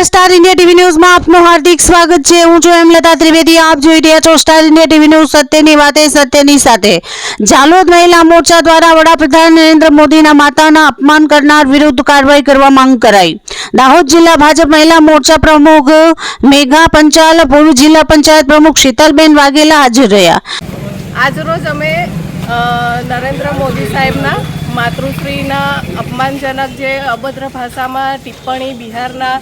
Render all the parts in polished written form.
નમસ્કાર, star India TV ન્યૂઝમાં આપનું હાર્દિક સ્વાગત છે। હું છું હેમલતા ત્રિવેદી। આપ જોઈ રહ્યા છો સ્ટાર ઇન્ડિયા ટીવી ન્યૂઝ। સત્યની વાતે સત્યની સાથે। ઝાલોદ મહિલા મોરચા દ્વારા વડાપ્રધાન નરેન્દ્ર મોદીના માતાના અપમાન કરનાર વિરુદ્ધ કાર્યવાહી કરવા માંગ કરાઈ। દાહોદ જિલ્લા ભાજપ મહિલા મોરચા પ્રમુખ મેઘા પંચાલ, પૂર્વ જિલ્લા પંચાયત પ્રમુખ શીતલબેન વાઘેલા હાજર રહ્યા। આજરોજ અમે નરેન્દ્ર મોદી સાહેબના માતૃશ્રીના અપમાનજનક જે અભદ્ર ભાષામાં ટિપ્પણી બિહારના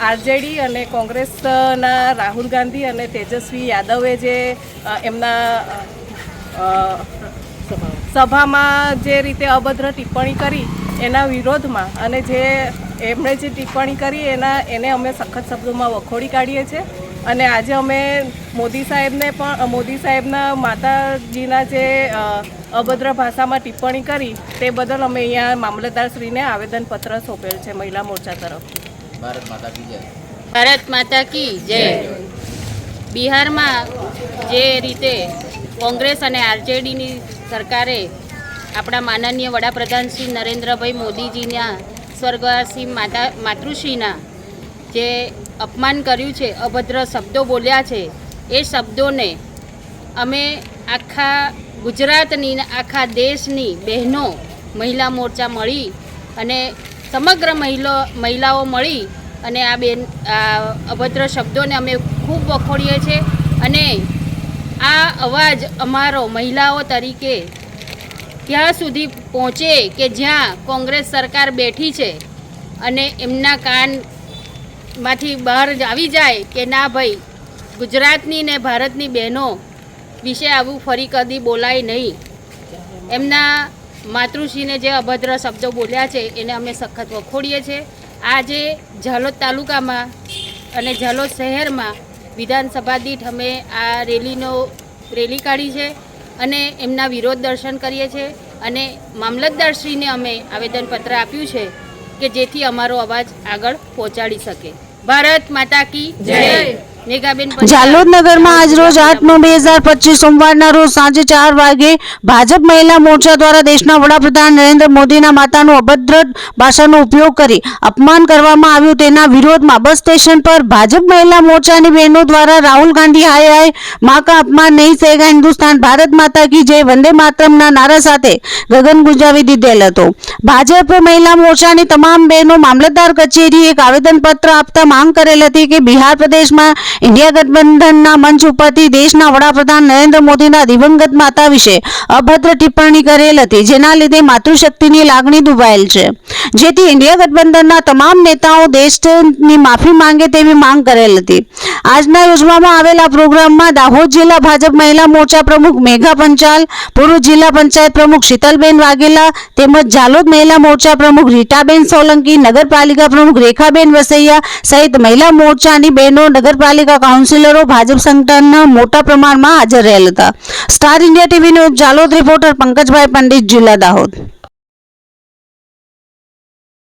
આરજેડી અને કોંગ્રેસના રાહુલ ગાંધી અને તેજસ્વી યાદવે જે એમના સભામાં જે રીતે અભદ્ર ટિપ્પણી કરી એના વિરોધમાં અને જે એમણે જે ટિપ્પણી કરી એને અમે સખત શબ્દોમાં વખોડી કાઢીએ છીએ। અને આજે અમે મોદી સાહેબના માતાજીના જે અભદ્ર ભાષામાં ટિપ્પણી કરી તે બદલ અમે અહીંયા મામલતદારશ્રીને આવેદનપત્ર સોંપેલ છે મહિલા મોરચા તરફથી। ભારત માતા કી જય। ભારત માતા કી જય। બિહારમાં જે રીતે કોંગ્રેસ અને આરજેડીની સરકારે આપણા માનનીય વડાપ્રધાન શ્રી નરેન્દ્રભાઈ મોદીજીના સ્વર્ગવાસી માતૃશ્રીના જે અપમાન કર્યું છે, અભદ્ર શબ્દો બોલ્યા છે, એ શબ્દોને અમે આખા ગુજરાતની આખા દેશની બહેનો મહિલા મોરચા મળી અને સમગ્ર મહિલાઓ મળી અને આ અભદ્ર શબ્દોને અમે ખૂબ વખોડીએ છીએ। અને આ અવાજ અમારો મહિલાઓ તરીકે ત્યાં સુધી પહોંચે કે જ્યાં કોંગ્રેસ સરકાર બેઠી છે અને એમના કાનમાંથી બહાર આવી જાય કે ના ભાઈ, ગુજરાતની ને ભારતની બહેનો વિશે આવું ફરી કદી બોલાય નહીં। એમના માતૃશ્રીને જે અભદ્ર શબ્દો બોલ્યા છે એને અમે સખત વખોડીએ છીએ। આજે ઝાલોદ તાલુકામાં અને ઝાલોદ શહેરમાં વિધાનસભા દીઠ અમે આ રેલી કાઢી છે અને એમના વિરોધ દર્શન કરીએ છીએ અને મામલતદારશ્રીને અમે આવેદનપત્ર આપ્યું છે કે જેથી અમારો અવાજ આગળ પહોંચાડી શકે। ભારત માતા કી જય। ઝાલોદ નગરમાં આજરોજ 8/9/2025 સોમવારના રોજ સાંજે 4 વાગે ભાજપ મહિલા મોરચા દ્વારા દેશના વડાપ્રધાન નરેન્દ્ર મોદીના માતાનું અભદ્ર ભાષાનો ઉપયોગ કરી અપમાન કરવામાં આવ્યું। તેના વિરોધમાં બસ સ્ટેશન પર ભાજપ મહિલા મોરચાની બહેનો દ્વારા રાહુલ ગાંધી હાય હાય માँ का अपमान नहीं सहेगा, हिंदुस्तान भारत माता की जय, वंदे मातरमના નારા સાથે ગગન ગુંજાવી દીધેલ હતો। ભાજપ મહિલા મોરચાની તમામ બહેનો મામલતદાર કચેરીએ એક આવેદનપત્ર આપતા માંગ કરેલ હતી કે બિહાર પ્રદેશમાં इंडिया गठबंधनના મંચ ઉપરથી દેશના વડાપ્રધાન નરેન્દ્ર મોદીના દિવંગત માતા વિશે અભદ્ર ટિપ્પણી કરેલ હતી, જેના લીધે માતૃશક્તિની લાગણી દુભાયેલ છે, જેથી ઇન્ડિયા ગઠબંધનના તમામ નેતાઓ દેશની માફી માંગે તેવી માંગ કરેલ હતી। આજના યોજવામાં આવેલા પ્રોગ્રામમાં દાહોદ જિલ્લા ભાજપ મહિલા મોરચા પ્રમુખ મેઘા પંચાલ, પૂર્વ જિલ્લા પંચાયત પ્રમુખ શીતલબેન વાઘેલા તેમજ ઝાલોદ મહિલા મોરચા પ્રમુખ રીટાબેન સોલંકી, નગરપાલિકા પ્રમુખ રેખાબેન વસૈયા સહિત મહિલા મોરચાની બહેનો, નગરપાલિકા કાઉન્સિલરો, ભાજપ સંગઠનના મોટા પ્રમાણમાં હાજર રહેલ હતા। Star India TV news Jhalod reporter Pankajbhai Pandit, જિલ્લા દાહોદ।